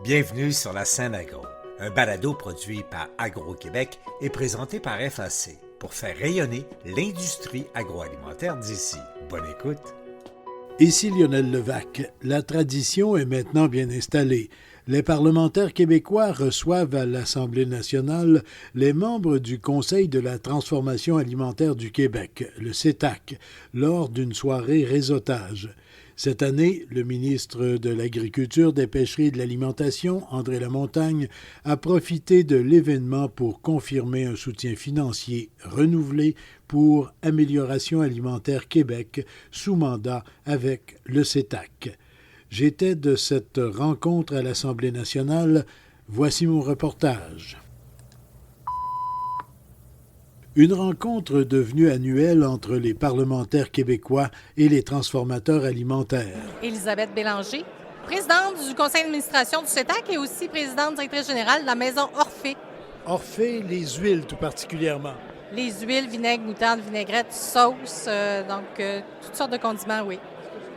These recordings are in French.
Bienvenue sur la scène agro, un balado produit par Agro-Québec et présenté par FAC pour faire rayonner l'industrie agroalimentaire d'ici. Bonne écoute. Ici Lionel Levac. La tradition est maintenant bien installée. Les parlementaires québécois reçoivent à l'Assemblée nationale les membres du Conseil de la transformation alimentaire du Québec, le CETAC, lors d'une soirée réseautage. Cette année, le ministre de l'Agriculture, des Pêcheries et de l'Alimentation, André Lamontagne, a profité de l'événement pour confirmer un soutien financier renouvelé pour Amélioration alimentaire Québec sous mandat avec le CETAC. J'étais de cette rencontre à l'Assemblée nationale. Voici mon reportage. Une rencontre devenue annuelle entre les parlementaires québécois et les transformateurs alimentaires. Élisabeth Bélanger, présidente du conseil d'administration du CETAC et aussi présidente directrice générale de la maison Orphée. Orphée, les huiles tout particulièrement. Les huiles, vinaigre, moutarde, vinaigrette, sauce, toutes sortes de condiments, oui.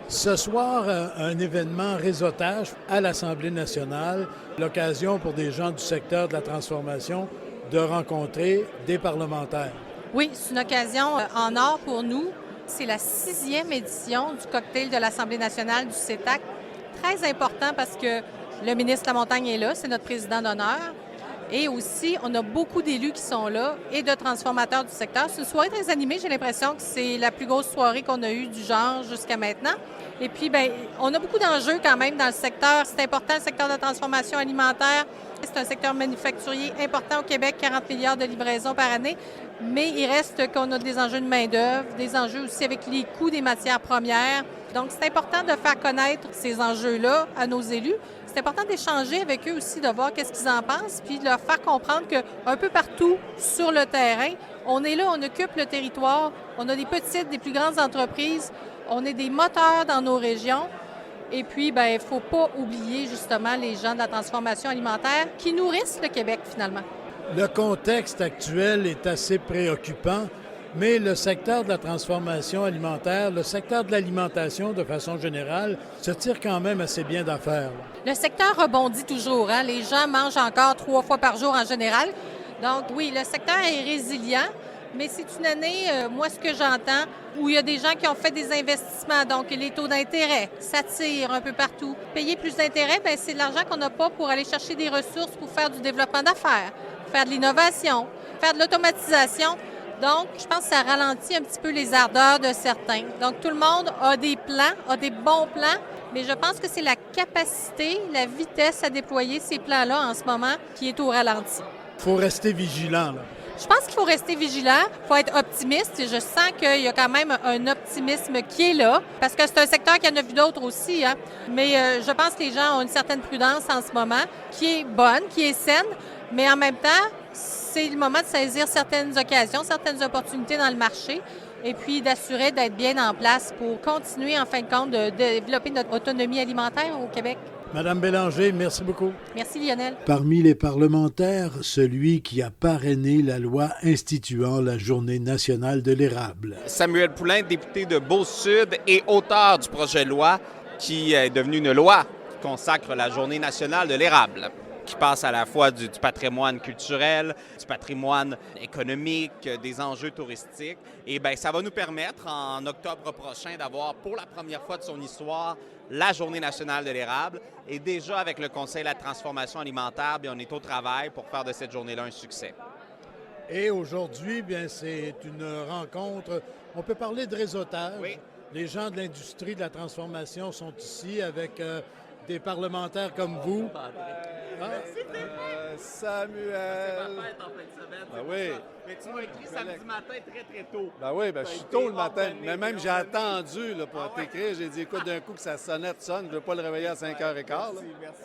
Ce soir, un événement réseautage à l'Assemblée nationale, l'occasion pour des gens du secteur de la transformation de rencontrer des parlementaires. Oui, c'est une occasion en or pour nous. C'est la 6e édition du cocktail de l'Assemblée nationale du CETAC. Très important parce que le ministre Lamontagne est là, c'est notre président d'honneur. Et aussi, on a beaucoup d'élus qui sont là et de transformateurs du secteur. C'est une soirée très animée. J'ai l'impression que c'est la plus grosse soirée qu'on a eue du genre jusqu'à maintenant. Et puis, on a beaucoup d'enjeux quand même dans le secteur. C'est important, le secteur de la transformation alimentaire. C'est un secteur manufacturier important au Québec, 40 milliards de livraisons par année. Mais il reste qu'on a des enjeux de main-d'œuvre, des enjeux aussi avec les coûts des matières premières. Donc, c'est important de faire connaître ces enjeux-là à nos élus. C'est important d'échanger avec eux aussi, de voir qu'est-ce qu'ils en pensent, puis de leur faire comprendre qu'un peu partout sur le terrain, on est là, on occupe le territoire, on a des petites, des plus grandes entreprises, on est des moteurs dans nos régions. Et puis, il ne faut pas oublier justement les gens de la transformation alimentaire qui nourrissent le Québec finalement. Le contexte actuel est assez préoccupant, mais le secteur de la transformation alimentaire, le secteur de l'alimentation de façon générale, se tire quand même assez bien d'affaires. Le secteur rebondit toujours. Les gens mangent encore 3 fois par jour en général. Donc oui, le secteur est résilient. Mais c'est une année, moi, ce que j'entends, où il y a des gens qui ont fait des investissements, donc les taux d'intérêt s'attirent un peu partout. Payer plus d'intérêt, c'est de l'argent qu'on n'a pas pour aller chercher des ressources pour faire du développement d'affaires, faire de l'innovation, faire de l'automatisation. Donc, je pense que ça ralentit un petit peu les ardeurs de certains. Donc, tout le monde a des plans, a des bons plans, mais je pense que c'est la capacité, la vitesse à déployer ces plans-là en ce moment qui est au ralenti. Il faut rester vigilant, là. Je pense qu'il faut rester vigilant, il faut être optimiste. Et je sens qu'il y a quand même un optimisme qui est là, parce que c'est un secteur qui en a vu d'autres aussi. Mais je pense que les gens ont une certaine prudence en ce moment, qui est bonne, qui est saine, mais en même temps, c'est le moment de saisir certaines occasions, certaines opportunités dans le marché, et puis d'assurer d'être bien en place pour continuer, en fin de compte, de développer notre autonomie alimentaire au Québec. Madame Bélanger, merci beaucoup. Merci, Lionel. Parmi les parlementaires, celui qui a parrainé la loi instituant la Journée nationale de l'érable. Samuel Poulain, député de Beauce-Sud et auteur du projet de loi qui est devenu une loi qui consacre la Journée nationale de l'érable, qui passe à la fois du patrimoine culturel, du patrimoine économique, des enjeux touristiques. Et ça va nous permettre, en octobre prochain, d'avoir pour la première fois de son histoire la Journée nationale de l'érable. Et déjà, avec le Conseil de la transformation alimentaire, on est au travail pour faire de cette journée-là un succès. Et aujourd'hui, c'est une rencontre, on peut parler de réseautage. Oui. Les gens de l'industrie de la transformation sont ici avec des parlementaires comme vous. Samuel. C'est ma fête en fin de semaine. Ben oui. Mais tu m'as écrit samedi matin très tôt. Ben oui, je suis tôt le matin. Mais même j'ai attendu pour t'écrire. J'ai dit, écoute, d'un coup que sa sonnette sonne, je ne veux pas le réveiller à 5h15. Merci.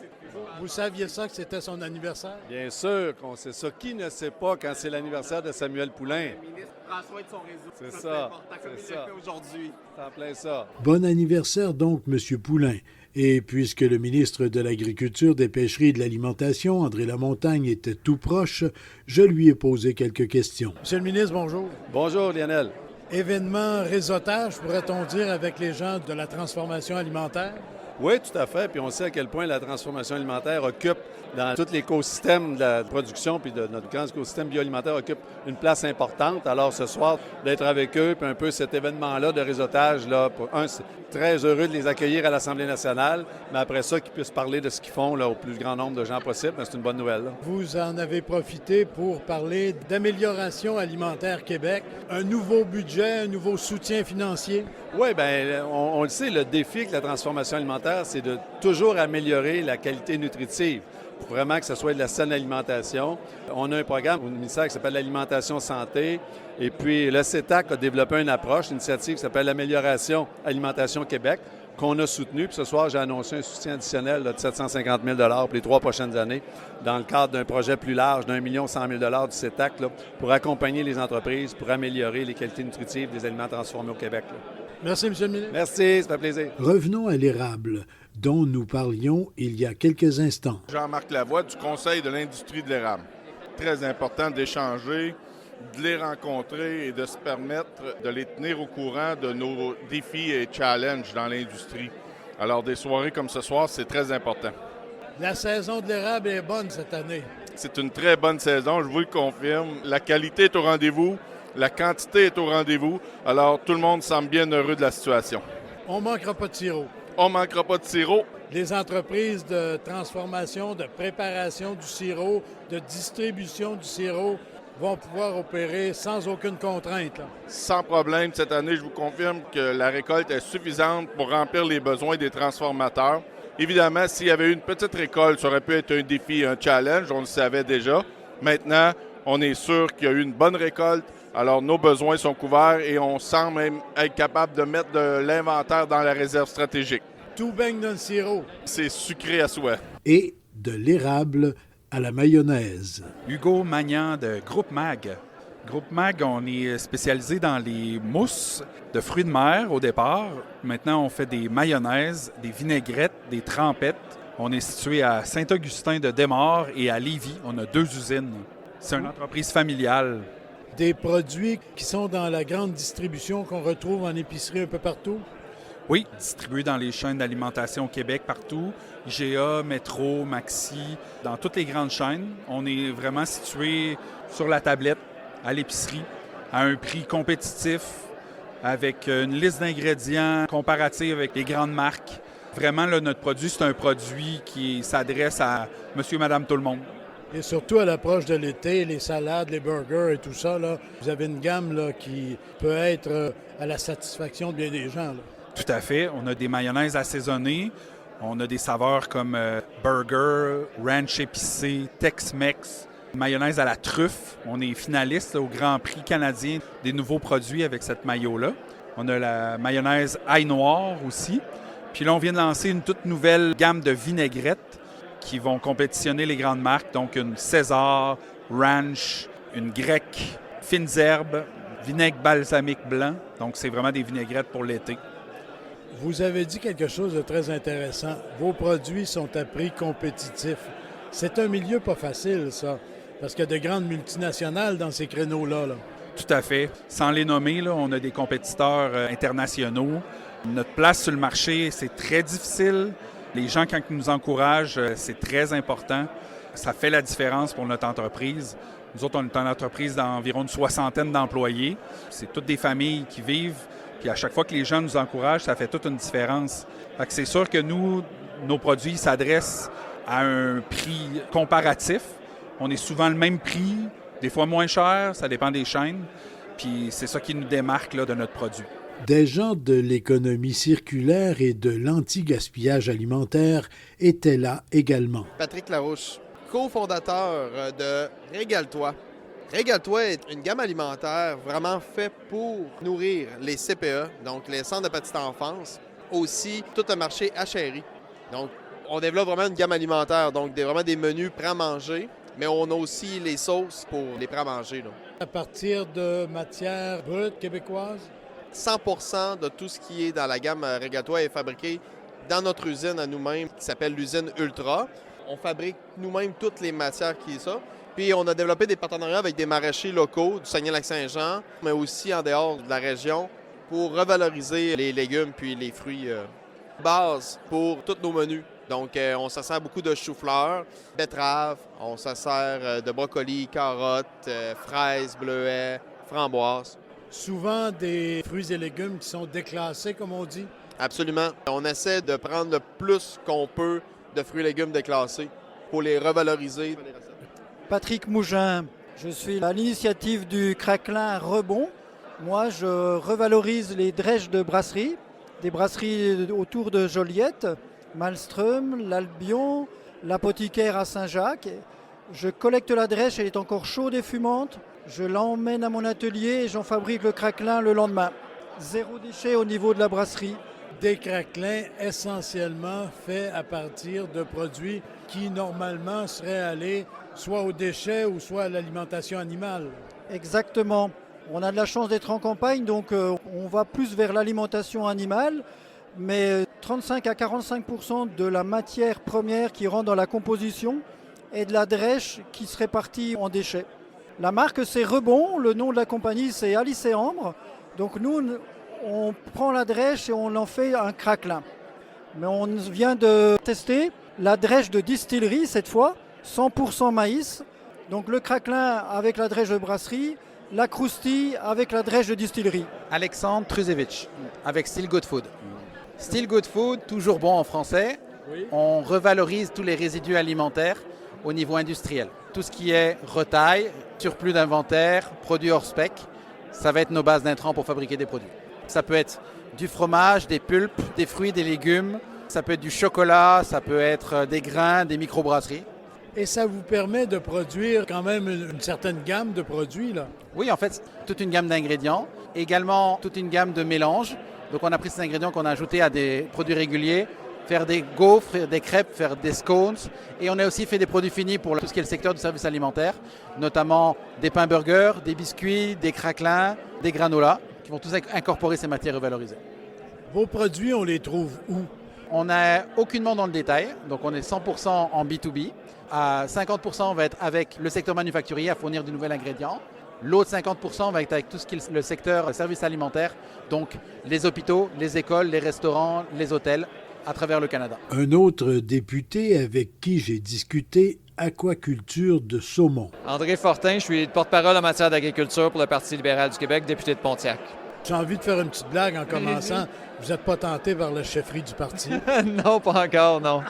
Vous saviez ça, que c'était son anniversaire? Bien sûr qu'on sait ça. Qui ne sait pas quand c'est l'anniversaire de Samuel Poulain? Le ministre prend soin de son réseau. C'est C'est ça. important, comme il C'est l'a ça. fait aujourd'hui. C'est en plein ça. Bon anniversaire donc, M. Poulain. Et puisque le ministre de l'Agriculture, des Pêcheries et de l'Alimentation, André Lamontagne, était tout proche, je lui ai posé quelques questions. Monsieur le ministre, bonjour. Bonjour, Lionel. Événement réseautage, pourrait-on dire, avec les gens de la transformation alimentaire? Oui, tout à fait. Puis on sait à quel point la transformation alimentaire occupe dans tout l'écosystème de la production puis de notre grand écosystème bioalimentaire occupe une place importante. Alors ce soir, d'être avec eux, puis un peu cet événement-là de réseautage, là, c'est très heureux de les accueillir à l'Assemblée nationale, mais après ça, qu'ils puissent parler de ce qu'ils font là, au plus grand nombre de gens possible, c'est une bonne nouvelle. Là. Vous en avez profité pour parler d'Amélioration alimentaire Québec, un nouveau budget, un nouveau soutien financier. Oui, bien, on le sait, le défi avec la transformation alimentaire, c'est de toujours améliorer la qualité nutritive pour vraiment que ce soit de la saine alimentation. On a un programme au ministère qui s'appelle l'Alimentation Santé. Et puis, le CETAC a développé une approche, une initiative qui s'appelle l'Amélioration Alimentation Québec, qu'on a soutenue. Puis ce soir, j'ai annoncé un soutien additionnel de 750 000 pour les 3 prochaines années dans le cadre d'un projet plus large d'1 100 000 du CETAC là, pour accompagner les entreprises, pour améliorer les qualités nutritives des aliments transformés au Québec. Là. Merci, M. le ministre. Merci, ça fait plaisir. Revenons à l'érable, dont nous parlions il y a quelques instants. Jean-Marc Lavoie du Conseil de l'industrie de l'érable. Très important d'échanger, de les rencontrer et de se permettre de les tenir au courant de nos défis et challenges dans l'industrie. Alors, des soirées comme ce soir, c'est très important. La saison de l'érable est bonne cette année. C'est une très bonne saison, je vous le confirme. La qualité est au rendez-vous, la quantité est au rendez-vous. Alors, tout le monde semble bien heureux de la situation. On ne manquera pas de sirop. On ne manquera pas de sirop. Les entreprises de transformation, de préparation du sirop, de distribution du sirop vont pouvoir opérer sans aucune contrainte. Là. Sans problème. Cette année, je vous confirme que la récolte est suffisante pour remplir les besoins des transformateurs. Évidemment, s'il y avait eu une petite récolte, ça aurait pu être un défi, un challenge, on le savait déjà. Maintenant, on est sûr qu'il y a eu une bonne récolte, alors nos besoins sont couverts et on semble même être capable de mettre de l'inventaire dans la réserve stratégique. Tout baigne dans le sirop. C'est sucré à souhait. Et de l'érable à la mayonnaise. Hugo Magnan de Groupe Mag. Groupe Mag, on est spécialisé dans les mousses de fruits de mer au départ. Maintenant, on fait des mayonnaises, des vinaigrettes, des trempettes. On est situé à Saint-Augustin de Desmaures et à Lévis. On a 2 usines. C'est une entreprise familiale. Des produits qui sont dans la grande distribution qu'on retrouve en épicerie un peu partout? Oui, distribués dans les chaînes d'alimentation au Québec partout. IGA, Métro, Maxi, dans toutes les grandes chaînes. On est vraiment situé sur la tablette, à l'épicerie, à un prix compétitif, avec une liste d'ingrédients comparative avec les grandes marques. Vraiment, là, notre produit, c'est un produit qui s'adresse à monsieur, madame, tout le monde. Et surtout à l'approche de l'été, les salades, les burgers et tout ça, là, vous avez une gamme là, qui peut être à la satisfaction de bien des gens. Là. Tout à fait. On a des mayonnaises assaisonnées. On a des saveurs comme burger, ranch épicé, Tex-Mex, mayonnaise à la truffe. On est finaliste là, au Grand Prix canadien des nouveaux produits avec cette mayo-là. On a la mayonnaise ail noir aussi. Puis là, on vient de lancer une toute nouvelle gamme de vinaigrettes qui vont compétitionner les grandes marques. Donc, une César, Ranch, une Grecque, fines herbes, vinaigre balsamique blanc. Donc, c'est vraiment des vinaigrettes pour l'été. Vous avez dit quelque chose de très intéressant. Vos produits sont à prix compétitif. C'est un milieu pas facile, ça, parce qu'il y a de grandes multinationales dans ces créneaux-là. Là. Tout à fait. Sans les nommer, là, on a des compétiteurs internationaux. Notre place sur le marché, c'est très difficile. Les gens, quand ils nous encouragent, c'est très important. Ça fait la différence pour notre entreprise. Nous autres, on est une entreprise d'environ une 60aine d'employés. C'est toutes des familles qui vivent. Puis à chaque fois que les gens nous encouragent, ça fait toute une différence. Fait que c'est sûr que nous, nos produits s'adressent à un prix comparatif. On est souvent le même prix, des fois moins cher, ça dépend des chaînes. Puis c'est ça qui nous démarque là, de notre produit. Des gens de l'économie circulaire et de l'anti-gaspillage alimentaire étaient là également. Patrick Larouche, cofondateur de Régale-toi. Régale-toi est une gamme alimentaire vraiment faite pour nourrir les CPE, donc les centres de petite enfance, aussi tout le marché HRI. Donc, on développe vraiment une gamme alimentaire, donc vraiment des menus prêts à manger, mais on a aussi les sauces pour les prêts à manger. Là. À partir de matières brutes québécoises? 100% de tout ce qui est dans la gamme Régale-toi est fabriqué dans notre usine à nous-mêmes, qui s'appelle l'usine Ultra. On fabrique nous-mêmes toutes les matières qui sont ça. Puis on a développé des partenariats avec des maraîchers locaux du Saguenay-Lac-Saint-Jean, mais aussi en dehors de la région, pour revaloriser les légumes puis les fruits base pour tous nos menus. Donc, on se sert beaucoup de chou-fleur, betteraves, on se sert de brocolis, carottes, fraises, bleuets, framboises. Souvent des fruits et légumes qui sont déclassés, comme on dit. Absolument. On essaie de prendre le plus qu'on peut de fruits et légumes déclassés pour les revaloriser. Patrick Mougin, je suis à l'initiative du Craquelin Rebond. Moi, je revalorise les drèches de brasserie, des brasseries autour de Joliette, Malmström, l'Albion, l'apothicaire à Saint-Jacques. Je collecte la drèche, elle est encore chaude et fumante. Je l'emmène à mon atelier et j'en fabrique le craquelin le lendemain. Zéro déchet au niveau de la brasserie. Des craquelins essentiellement faits à partir de produits qui normalement seraient allés soit aux déchets ou soit à l'alimentation animale. Exactement. On a de la chance d'être en campagne, donc on va plus vers l'alimentation animale, mais 35 à 45% de la matière première qui rentre dans la composition est de la drèche qui se répartit en déchets. La marque, c'est Rebond, le nom de la compagnie, c'est Alice et Ambre. Donc nous, on prend la drèche et on en fait un craquelin. Mais on vient de tester la drèche de distillerie cette fois, 100% maïs. Donc le craquelin avec la drèche de brasserie, la croustille avec la drèche de distillerie. Alexandre Truzevich, avec Still Good Food. Still Good Food, toujours bon en français. Oui. On revalorise tous les résidus alimentaires au niveau industriel. Tout ce qui est retail, surplus d'inventaire, produits hors spec, ça va être nos bases d'intrants pour fabriquer des produits. Ça peut être du fromage, des pulpes, des fruits, des légumes. Ça peut être du chocolat, ça peut être des grains, des microbrasseries. Et ça vous permet de produire quand même une certaine gamme de produits, là? Oui, en fait, toute une gamme d'ingrédients. Également, toute une gamme de mélanges. Donc, on a pris ces ingrédients qu'on a ajoutés à des produits réguliers. Faire des gaufres, faire des crêpes, faire des scones. Et on a aussi fait des produits finis pour tout ce qui est le secteur du service alimentaire, notamment des pains burgers, des biscuits, des craquelins, des granolas, qui vont tous incorporer ces matières revalorisées. Vos produits, on les trouve où? On n'a aucunement dans le détail, donc on est 100% en B2B. À 50% va être avec le secteur manufacturier à fournir du nouvel ingrédient. L'autre 50% va être avec tout ce qui est le secteur service alimentaire, donc les hôpitaux, les écoles, les restaurants, les hôtels, à travers le Canada. Un autre député avec qui j'ai discuté aquaculture de saumon. André Fortin, je suis porte-parole en matière d'agriculture pour le Parti libéral du Québec, député de Pontiac. J'ai envie de faire une petite blague en commençant. Vous n'êtes pas tenté par la chefferie du parti? Non, pas encore, non.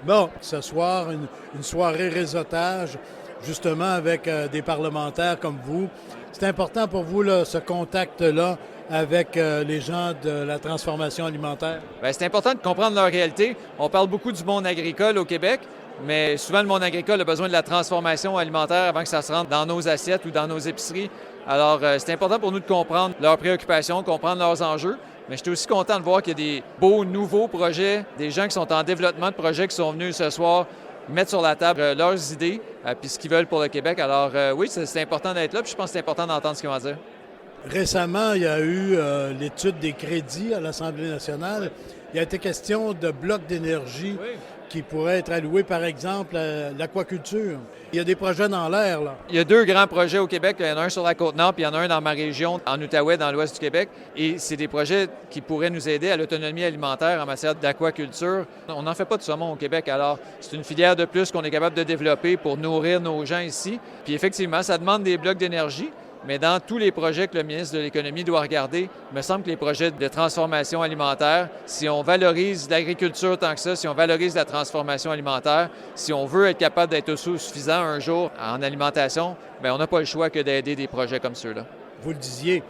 Bon, ce soir, une soirée réseautage, justement avec des parlementaires comme vous. C'est important pour vous, là, ce contact-là avec les gens de la transformation alimentaire? Bien, c'est important de comprendre leur réalité. On parle beaucoup du monde agricole au Québec, mais souvent le monde agricole a besoin de la transformation alimentaire avant que ça se rentre dans nos assiettes ou dans nos épiceries. Alors, c'est important pour nous de comprendre leurs préoccupations, comprendre leurs enjeux. Mais je suis aussi content de voir qu'il y a des beaux nouveaux projets, des gens qui sont en développement de projets qui sont venus ce soir mettre sur la table leurs idées puis ce qu'ils veulent pour le Québec. Alors oui, c'est important d'être là, puis je pense que c'est important d'entendre ce qu'ils vont dire. Récemment, il y a eu l'étude des crédits à l'Assemblée nationale. Il a été question de blocs d'énergie qui pourraient être alloués, par exemple, à l'aquaculture. Il y a des projets dans l'air, là. Il y a 2 grands projets au Québec. Il y en a un sur la Côte-Nord, puis il y en a un dans ma région, en Outaouais, dans l'ouest du Québec. Et c'est des projets qui pourraient nous aider à l'autonomie alimentaire en matière d'aquaculture. On n'en fait pas de saumon au Québec, alors c'est une filière de plus qu'on est capable de développer pour nourrir nos gens ici. Puis effectivement, ça demande des blocs d'énergie. Mais dans tous les projets que le ministre de l'Économie doit regarder, il me semble que les projets de transformation alimentaire, si on valorise l'agriculture tant que ça, si on valorise la transformation alimentaire, si on veut être capable d'être autosuffisant un jour en alimentation, bien, on n'a pas le choix que d'aider des projets comme ceux-là. Vous le disiez,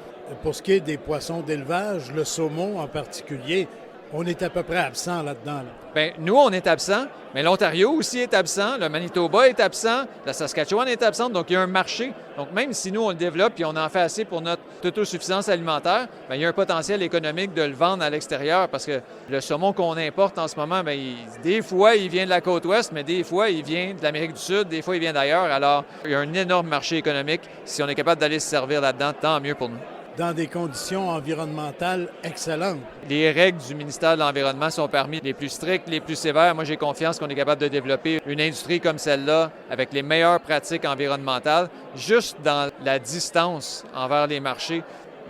pour ce qui est des poissons d'élevage, le saumon en particulier, on est à peu près absent là-dedans. Là. Bien, nous, on est absent, mais l'Ontario aussi est absent, le Manitoba est absent, la Saskatchewan est absente, donc il y a un marché. Donc même si nous, on le développe et on en fait assez pour notre autosuffisance alimentaire, bien, il y a un potentiel économique de le vendre à l'extérieur parce que le saumon qu'on importe en ce moment, bien, des fois, il vient de la côte ouest, mais des fois, il vient de l'Amérique du Sud, des fois, il vient d'ailleurs. Alors, il y a un énorme marché économique. Si on est capable d'aller se servir là-dedans, tant mieux pour nous. Dans des conditions environnementales excellentes. Les règles du ministère de l'Environnement sont parmi les plus strictes, les plus sévères. Moi, j'ai confiance qu'on est capable de développer une industrie comme celle-là avec les meilleures pratiques environnementales. Juste dans la distance envers les marchés,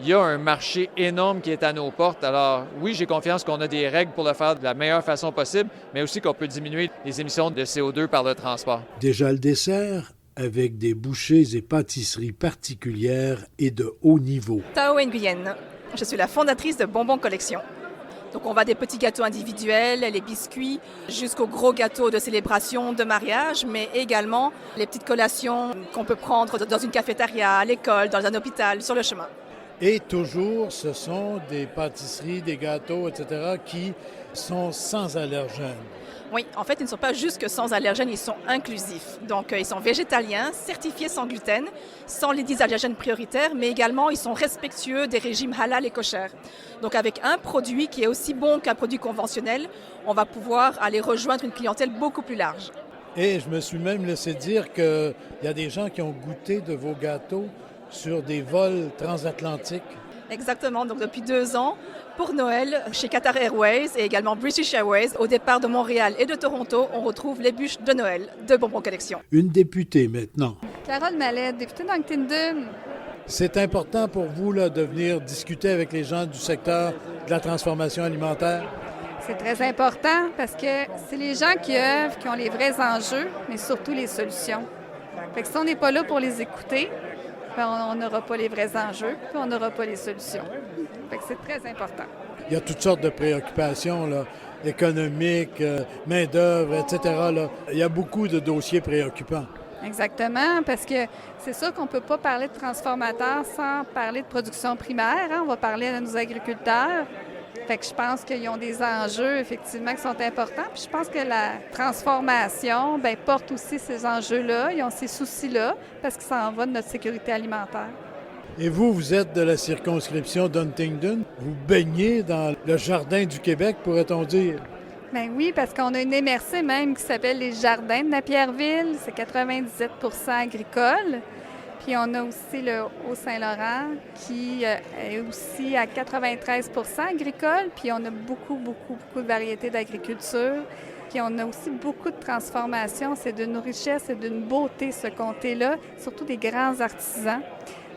il y a un marché énorme qui est à nos portes. Alors oui, j'ai confiance qu'on a des règles pour le faire de la meilleure façon possible, mais aussi qu'on peut diminuer les émissions de CO2 par le transport. Déjà le dessert, avec des bouchées et pâtisseries particulières et de haut niveau. Tao Nguyen, je suis la fondatrice de Bonbons Collection. Donc on va des petits gâteaux individuels, les biscuits, jusqu'aux gros gâteaux de célébration, de mariage, mais également les petites collations qu'on peut prendre dans une cafétéria, à l'école, dans un hôpital, sur le chemin. Et toujours, ce sont des pâtisseries, des gâteaux, etc., qui sont sans allergènes. Oui, en fait, ils ne sont pas juste que sans allergènes, ils sont inclusifs. Donc, ils sont végétaliens, certifiés sans gluten, sans les 10 allergènes prioritaires, mais également, ils sont respectueux des régimes halal et kosher. Donc, avec un produit qui est aussi bon qu'un produit conventionnel, on va pouvoir aller rejoindre une clientèle beaucoup plus large. Et je me suis même laissé dire qu'il y a des gens qui ont goûté de vos gâteaux sur des vols transatlantiques. Exactement. Donc, depuis 2 ans, pour Noël, chez Qatar Airways et également British Airways, au départ de Montréal et de Toronto, on retrouve les bûches de Noël de Bonbons Collection. Une députée maintenant. Carole Mallette, députée d'Ankton-Dune. C'est important pour vous là, de venir discuter avec les gens du secteur de la transformation alimentaire? C'est très important parce que c'est les gens qui œuvrent, qui ont les vrais enjeux, mais surtout les solutions. Fait que si on n'est pas là pour les écouter, on n'aura pas les vrais enjeux, puis on n'aura pas les solutions. Fait que c'est très important. Il y a toutes sortes de préoccupations là, économiques, main-d'œuvre, etc. Là. Il y a beaucoup de dossiers préoccupants. Exactement, parce que c'est sûr qu'on ne peut pas parler de transformateurs sans parler de production primaire. Hein? On va parler de nos agriculteurs. Fait que je pense qu'ils ont des enjeux, effectivement, qui sont importants. Puis je pense que la transformation porte aussi ces enjeux-là, ils ont ces soucis-là, parce que ça en va de notre sécurité alimentaire. Et vous, vous êtes de la circonscription d'Huntingdon. Vous baignez dans le jardin du Québec, pourrait-on dire? Bien oui, parce qu'on a une MRC même qui s'appelle les Jardins de Napierville. C'est 97 % agricole. Puis on a aussi le Haut-Saint-Laurent qui est aussi à 93 % agricole. Puis on a beaucoup de variétés d'agriculture. Puis on a aussi beaucoup de transformations. C'est d'une richesse et d'une beauté, ce comté-là, surtout des grands artisans.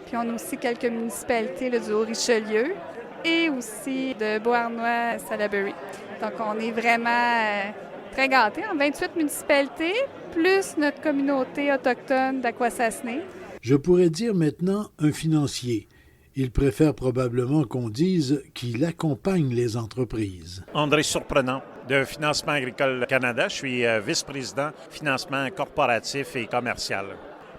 Puis on a aussi quelques municipalités là, du Haut-Richelieu et aussi de Beauharnois-Salaberry. Donc on est vraiment très gâtés en 28 municipalités, plus notre communauté autochtone d'Akwesasne. Je pourrais dire maintenant un financier. Il préfère probablement qu'on dise qu'il accompagne les entreprises. André Surprenant, de Financement agricole Canada. Je suis vice-président financement corporatif et commercial.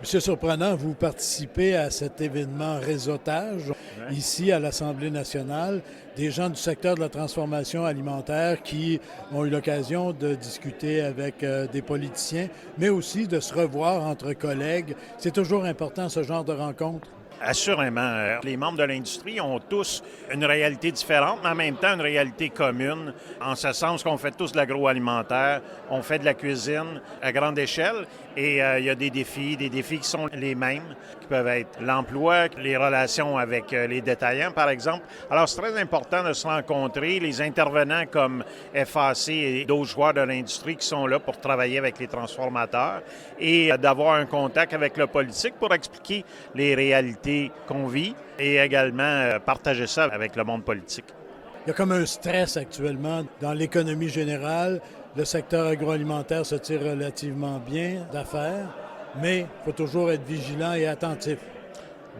Monsieur Surprenant, vous participez à cet événement réseautage ici à l'Assemblée nationale. Des gens du secteur de la transformation alimentaire qui ont eu l'occasion de discuter avec des politiciens, mais aussi de se revoir entre collègues. C'est toujours important, ce genre de rencontre. Assurément. Les membres de l'industrie ont tous une réalité différente, mais en même temps une réalité commune, en ce sens qu'on fait tous de l'agroalimentaire, on fait de la cuisine à grande échelle, et il y a des défis qui sont les mêmes, qui peuvent être l'emploi, les relations avec les détaillants, par exemple. Alors, c'est très important de se rencontrer, les intervenants comme FAC et d'autres joueurs de l'industrie qui sont là pour travailler avec les transformateurs, et d'avoir un contact avec le politique pour expliquer les réalités qu'on vit et également partager ça avec le monde politique. Il y a comme un stress actuellement dans l'économie générale. Le secteur agroalimentaire se tire relativement bien d'affaires, mais il faut toujours être vigilant et attentif.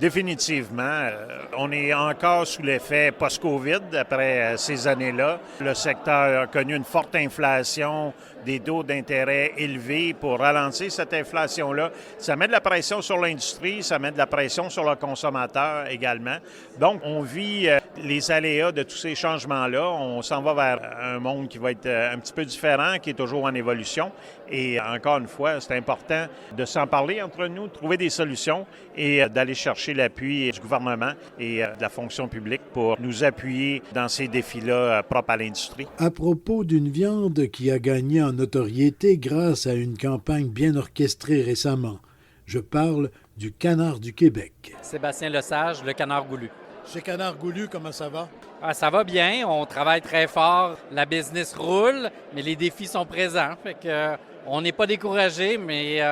Définitivement. On est encore sous l'effet post-COVID après ces années-là. Le secteur a connu une forte inflation, des taux d'intérêt élevés pour ralentir cette inflation-là. Ça met de la pression sur l'industrie, ça met de la pression sur le consommateur également. Donc, on vit les aléas de tous ces changements-là. On s'en va vers un monde qui va être un petit peu différent, qui est toujours en évolution. Et encore une fois, c'est important de s'en parler entre nous, de trouver des solutions et d'aller chercher l'appui du gouvernement et de la fonction publique pour nous appuyer dans ces défis-là propres à l'industrie. À propos d'une viande qui a gagné en notoriété grâce à une campagne bien orchestrée récemment, je parle du canard du Québec. Sébastien Lesage, le canard goulu. Chez Canard Goulu, comment ça va? Ça va bien, on travaille très fort, la business roule, mais les défis sont présents. Fait que, on n'est pas découragé, mais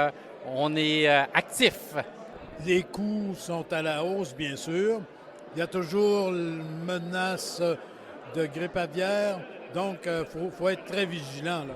on est actif. Les coûts sont à la hausse, bien sûr. il y a toujours une menace de grippe aviaire, donc il faut être très vigilant, là.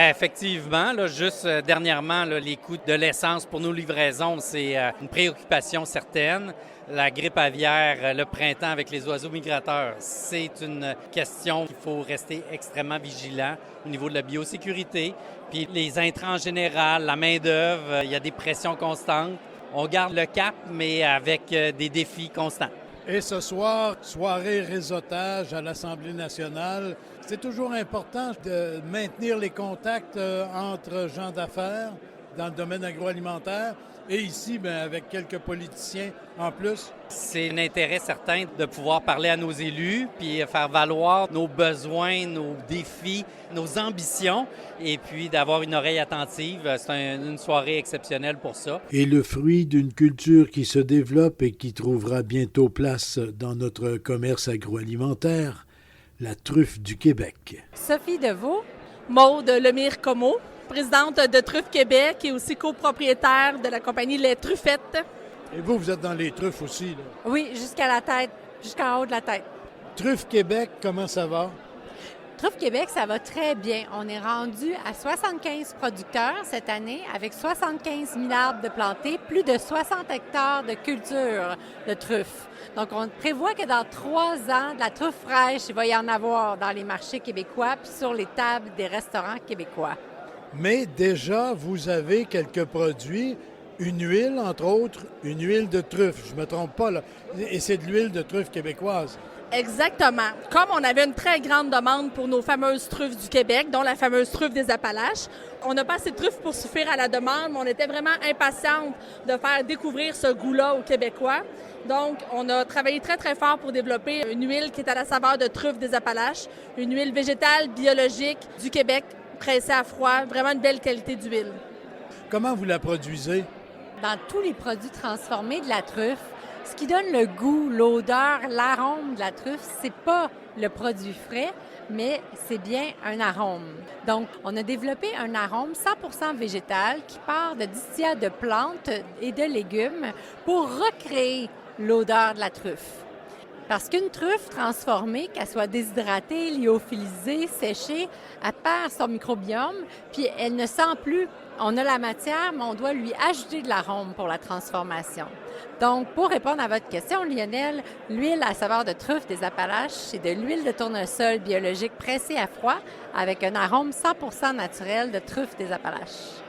Effectivement, là, juste dernièrement, là, les coûts de l'essence pour nos livraisons, c'est une préoccupation certaine. La grippe aviaire, le printemps avec les oiseaux migrateurs, c'est une question qu'il faut rester extrêmement vigilant au niveau de la biosécurité. Puis les intrants en général, la main-d'œuvre, il y a des pressions constantes. On garde le cap, mais avec des défis constants. Et ce soir, soirée réseautage à l'Assemblée nationale. C'est toujours important de maintenir les contacts entre gens d'affaires dans le domaine agroalimentaire et ici, avec quelques politiciens en plus. C'est un intérêt certain de pouvoir parler à nos élus puis faire valoir nos besoins, nos défis, nos ambitions et puis d'avoir une oreille attentive. C'est une soirée exceptionnelle pour ça. Et le fruit d'une culture qui se développe et qui trouvera bientôt place dans notre commerce agroalimentaire, la truffe du Québec. Sophie Deveau. Maude Lemire-Comeau, présidente de Truffes Québec et aussi copropriétaire de la compagnie Les Truffettes. Et vous êtes dans les truffes aussi, là? Oui, jusqu'à la tête, jusqu'en haut de la tête. Truffes Québec, comment ça va? Truffes Québec, ça va très bien. On est rendu à 75 producteurs cette année avec 75 000 arbres de plantés, plus de 60 hectares de culture de truffes. Donc, on prévoit que dans 3 ans, de la truffe fraîche, il va y en avoir dans les marchés québécois puis sur les tables des restaurants québécois. Mais déjà, vous avez quelques produits, une huile, entre autres, une huile de truffe. Je ne me trompe pas, là. Et c'est de l'huile de truffe québécoise. Exactement. Comme on avait une très grande demande pour nos fameuses truffes du Québec, dont la fameuse truffe des Appalaches, on n'a pas assez de truffes pour suffire à la demande, mais on était vraiment impatiente de faire découvrir ce goût-là aux Québécois. Donc, on a travaillé très, très fort pour développer une huile qui est à la saveur de truffe des Appalaches, une huile végétale biologique du Québec, pressée à froid, vraiment une belle qualité d'huile. Comment vous la produisez? Dans tous les produits transformés de la truffe, ce qui donne le goût, l'odeur, l'arôme de la truffe, c'est pas le produit frais, mais c'est bien un arôme. Donc, on a développé un arôme 100% végétal qui part de distillats de plantes et de légumes pour recréer l'odeur de la truffe. Parce qu'une truffe transformée, qu'elle soit déshydratée, lyophilisée, séchée, elle perd son microbiome, puis elle ne sent plus. On a la matière, mais on doit lui ajouter de l'arôme pour la transformation. Donc, pour répondre à votre question, Lionel, l'huile à saveur de truffe des Appalaches, c'est de l'huile de tournesol biologique pressée à froid avec un arôme 100% naturel de truffe des Appalaches.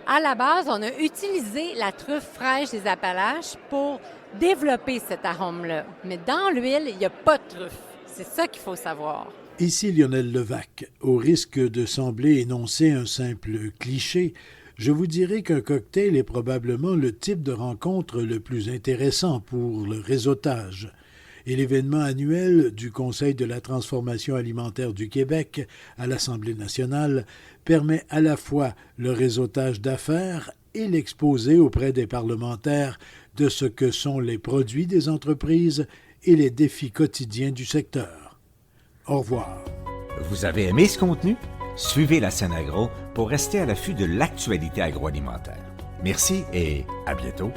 À la base, on a utilisé la truffe fraîche des Appalaches pour développer cet arôme-là. Mais dans l'huile, il n'y a pas de truffe. C'est ça qu'il faut savoir. Ici Lionel Levac. Au risque de sembler énoncer un simple cliché, je vous dirai qu'un cocktail est probablement le type de rencontre le plus intéressant pour le réseautage. Et l'événement annuel du Conseil de la transformation alimentaire du Québec à l'Assemblée nationale permet à la fois le réseautage d'affaires et l'exposé auprès des parlementaires de ce que sont les produits des entreprises et les défis quotidiens du secteur. Au revoir. Vous avez aimé ce contenu? Suivez la scène agro pour rester à l'affût de l'actualité agroalimentaire. Merci et à bientôt.